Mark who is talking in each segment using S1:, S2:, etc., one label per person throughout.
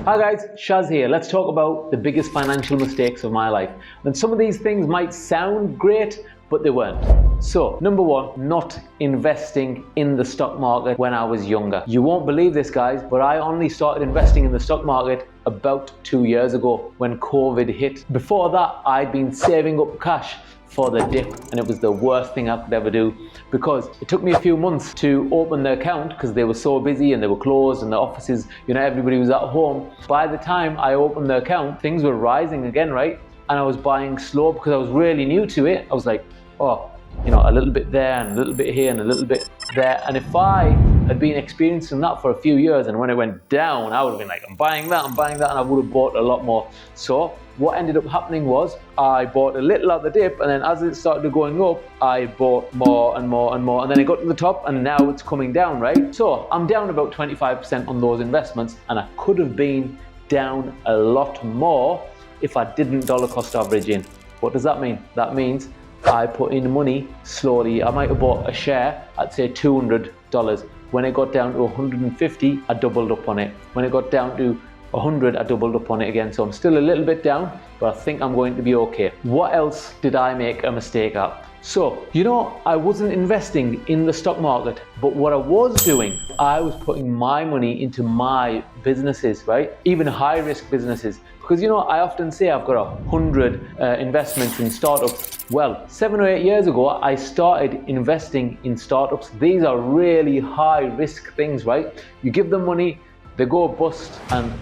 S1: Hi guys, Shaz here. Let's talk about the biggest financial mistakes of my life. And some of these things might sound great, but they weren't. So, number one, not investing in the stock market when I was younger. You won't believe this, guys, but I only started investing in the stock market about 2 years ago when COVID hit. Before that, I'd been saving up cash for the dip, and it was the worst thing I could ever do because it took me a few months to open the account because they were so busy and they were closed and the offices, everybody was at home. By the time I opened the account, things were rising again, right? And I was buying slow because I was really new to it. I was like, oh, a little bit there and a little bit here and a little bit there. And if I had been experiencing that for a few years, and when it went down, I would have been like, I'm buying that, and I would have bought a lot more. So what ended up happening was I bought a little at the dip, and then as it started going up, I bought more and more and more, and then it got to the top, and now it's coming down, right? So I'm down about 25% on those investments, and I could have been down a lot more if I didn't dollar cost average in. What does that mean? That means I put in money slowly. I might have bought a share at say $200. When it got down to 150, I doubled up on it. When it got down to 100, I doubled up on it again. So I'm still a little bit down, but I think I'm going to be okay. What else did I make a mistake at? So, I wasn't investing in the stock market, but what I was doing, I was putting my money into my businesses, right? Even high risk businesses. Because I often say I've got 100 investments in startups. Well, 7 or 8 years ago, I started investing in startups. These are really high risk things, right? You give them money, they go bust, and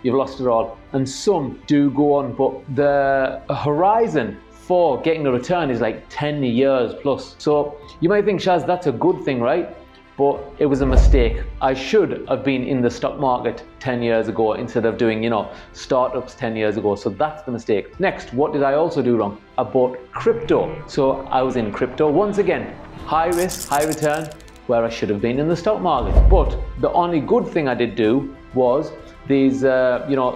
S1: you've lost it all. And some do go on, but the horizon for getting a return is like 10 years plus. So you might think, Shaz, that's a good thing, right? But it was a mistake. I should have been in the stock market 10 years ago instead of doing, startups 10 years ago. So that's the mistake. Next, what did I also do wrong? I bought crypto. So I was in crypto. Once again, high risk, high return, where I should have been in the stock market. But the only good thing I did do was these,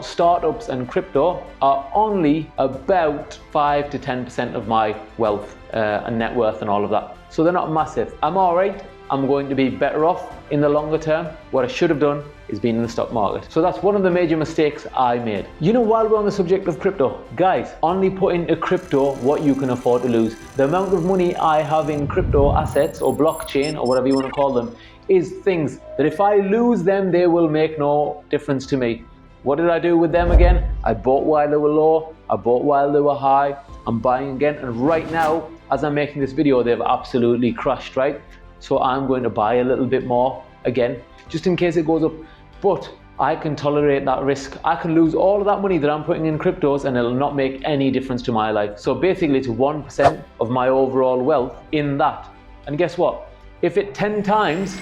S1: startups and crypto are only about 5 to 10% of my wealth and net worth and all of that. So they're not massive. I'm all right. I'm going to be better off in the longer term. What I should have done is been in the stock market. So that's one of the major mistakes I made. While we're on the subject of crypto, guys, only put into crypto what you can afford to lose. The amount of money I have in crypto assets or blockchain or whatever you want to call them is things that if I lose them, they will make no difference to me. What did I do with them again? I bought while they were low, I bought while they were high, I'm buying again, and right now, as I'm making this video, they've absolutely crashed, right? So I'm going to buy a little bit more again, just in case it goes up. But I can tolerate that risk. I can lose all of that money that I'm putting in cryptos and it'll not make any difference to my life. So basically it's 1% of my overall wealth in that. And guess what? If it 10 times,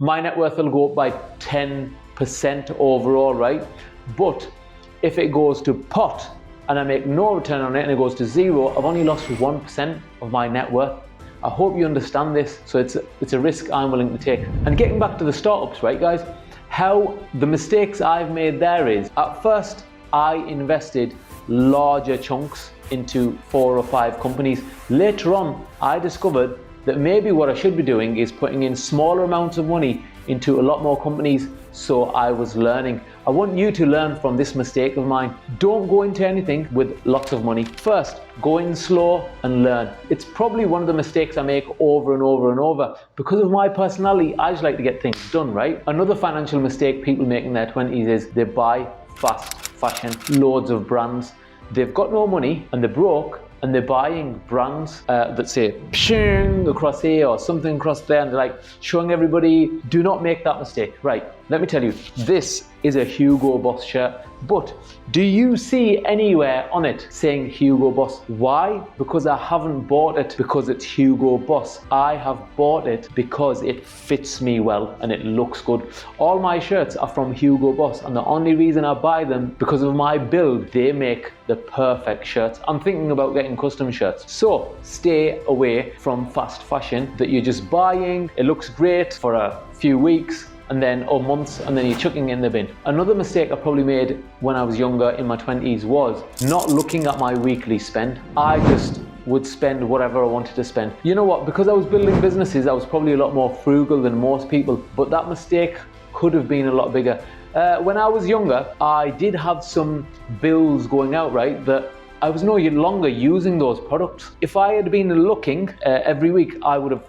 S1: my net worth will go up by 10% overall, right? But if it goes to pot and I make no return on it and it goes to zero, I've only lost 1% of my net worth. I hope you understand this. So it's a risk I'm willing to take. And getting back to the startups, right guys, how the mistakes I've made there is, at first I invested larger chunks into 4 or 5 companies. Later on, I discovered that maybe what I should be doing is putting in smaller amounts of money into a lot more companies. So I was learning. I want you to learn from this mistake of mine. Don't go into anything with lots of money. First, go in slow and learn. It's probably one of the mistakes I make over and over and over. Because of my personality, I just like to get things done, right? Another financial mistake people make in their 20s is they buy fast fashion, loads of brands. They've got no money and they're broke, and they're buying brands that say pshing across here or something across there, and they're like showing everybody. Do not make that mistake. Right, let me tell you, this is a Hugo Boss shirt, but do you see anywhere on it saying Hugo Boss? Why? Because I haven't bought it because it's Hugo Boss. I have bought it because it fits me well and it looks good. All my shirts are from Hugo Boss, and the only reason I buy them because of my build. They make the perfect shirts. I'm thinking about getting custom shirts. So stay away from fast fashion that you're just buying. It looks great for a few weeks and then or months, and then you're chucking it in the bin. Another mistake I probably made when I was younger in my 20s was not looking at my weekly spend. I just would spend whatever I wanted to spend. You know what? Because I was building businesses, I was probably a lot more frugal than most people, but that mistake could have been a lot bigger. When I was younger, I did have some bills going out, right, that I was no longer using those products. If I had been looking every week, I would have,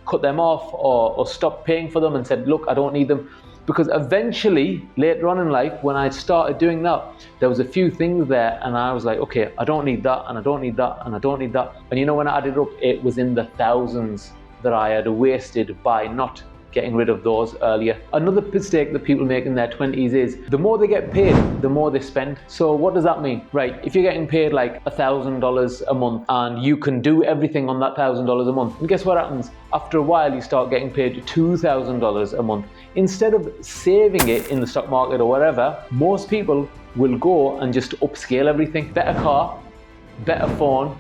S1: cut them off or stopped paying for them and said, look, I don't need them. Because eventually, later on in life, when I started doing that, there was a few things there and I was like, okay, I don't need that, and I don't need that, and I don't need that. And when I added up, it was in the thousands that I had wasted by not getting rid of those earlier. Another mistake that people make in their 20s is the more they get paid, the more they spend. So what does that mean? Right, if you're getting paid like $1,000 a month and you can do everything on that $1,000 a month, and guess what happens? After a while, you start getting paid $2,000 a month. Instead of saving it in the stock market or whatever, most people will go and just upscale everything. Better car, better phone,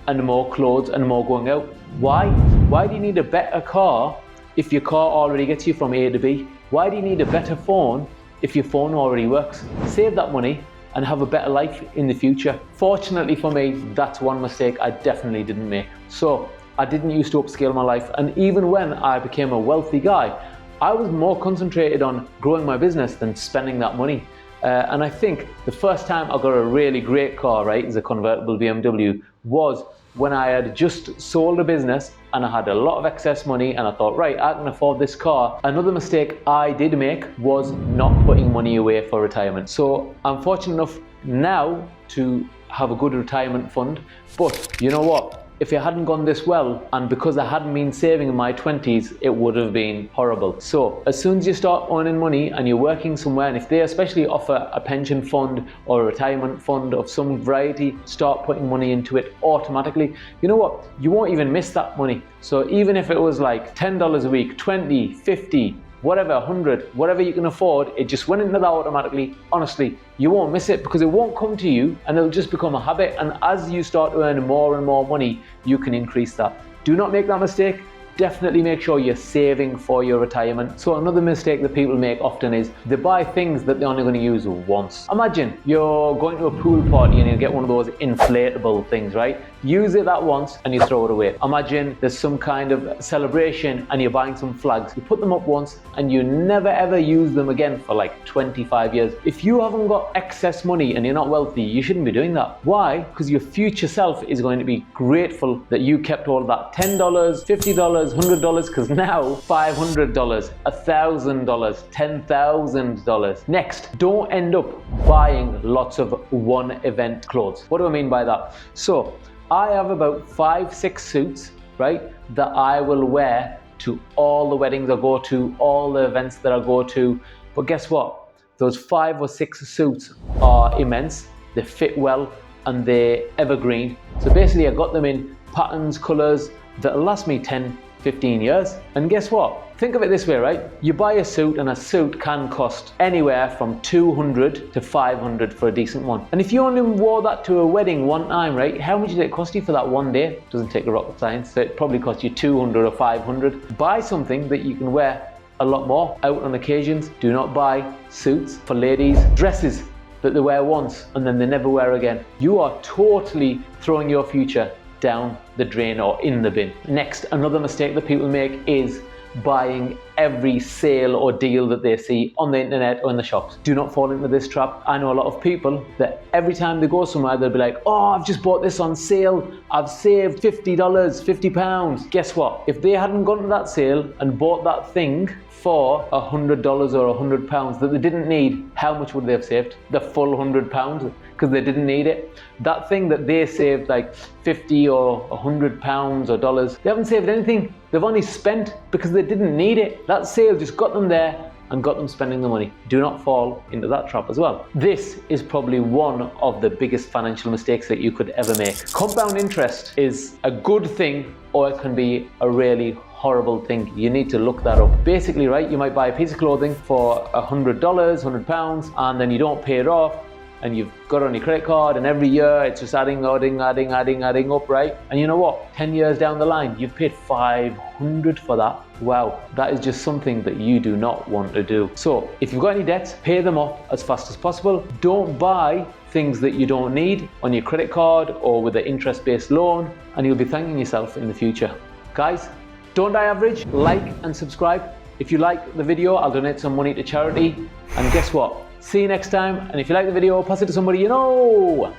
S1: and more clothes and more going out. Why? Why do you need a better car if your car already gets you from A to B? Why do you need a better phone if your phone already works? Save that money and have a better life in the future. Fortunately for me, that's one mistake I definitely didn't make. So I didn't used to upscale my life, and even when I became a wealthy guy, I was more concentrated on growing my business than spending that money. And I think the first time I got a really great car, right, as a convertible BMW, was when I had just sold a business and I had a lot of excess money and I thought, right, I can afford this car. Another mistake I did make was not putting money away for retirement. So I'm fortunate enough now to have a good retirement fund, but you know what? If it hadn't gone this well, and because I hadn't been saving in my 20s, it would have been horrible. So as soon as you start earning money and you're working somewhere, and if they especially offer a pension fund or a retirement fund of some variety, start putting money into it automatically. You know what? You won't even miss that money. So even if it was like $10 a week, 20, 50, whatever, 100, whatever you can afford, it just went into that automatically. Honestly, you won't miss it because it won't come to you and it'll just become a habit. And as you start to earn more and more money, you can increase that. Do not make that mistake. Definitely make sure you're saving for your retirement. So another mistake that people make often is they buy things that they're only going to use once. Imagine you're going to a pool party and you get one of those inflatable things, right? Use it that once and you throw it away. Imagine there's some kind of celebration and you're buying some flags. You put them up once and you never ever use them again for like 25 years. If you haven't got excess money and you're not wealthy, you shouldn't be doing that. Why? Because your future self is going to be grateful that you kept all of that $10, $50, $100, because now $500, $1,000, $10,000. Next, don't end up buying lots of one event clothes. What do I mean by that? So I have about 5-6 suits, right, that I will wear to all the weddings I go to, all the events that I go to. But guess what? Those 5 or 6 suits are immense, they fit well, and they're evergreen. So basically I got them in patterns, colors that'll last me 10, 15 years. And guess what? Think of it this way, right? You buy a suit and a suit can cost anywhere from $200 to $500 for a decent one. And if you only wore that to a wedding one time, right? How much did it cost you for that one day? It doesn't take a rocket science, so it probably cost you $200 or $500. Buy something that you can wear a lot more out on occasions. Do not buy suits for ladies, dresses that they wear once and then they never wear again. You are totally throwing your future down the drain or in the bin. Next, another mistake that people make is buying every sale or deal that they see on the internet or in the shops. Do not fall into this trap. I know a lot of people that every time they go somewhere, they'll be like, oh, I've just bought this on sale. I've saved $50, £50. Guess what? If they hadn't gone to that sale and bought that thing for $100 or £100 that they didn't need, how much would they have saved? The full £100 because they didn't need it. That thing that they saved like 50 or £100 or dollars, they haven't saved anything. They've only spent because they didn't need it. That sale just got them there and got them spending the money. Do not fall into that trap as well. This is probably one of the biggest financial mistakes that you could ever make. Compound interest is a good thing or it can be a really horrible thing. You need to look that up. Basically, right, you might buy a piece of clothing for $100, £100, and then you don't pay it off, and you've got it on your credit card, and every year it's just adding up, right? And you know what? 10 years down the line, you've paid $500 for that. Wow, that is just something that you do not want to do. So if you've got any debts, pay them off as fast as possible. Don't buy things that you don't need on your credit card or with an interest-based loan, and you'll be thanking yourself in the future. Guys, don't die average. Like and subscribe. If you like the video, I'll donate some money to charity. And guess what? See you next time. And if you like the video, pass it to somebody you know.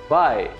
S1: Bye.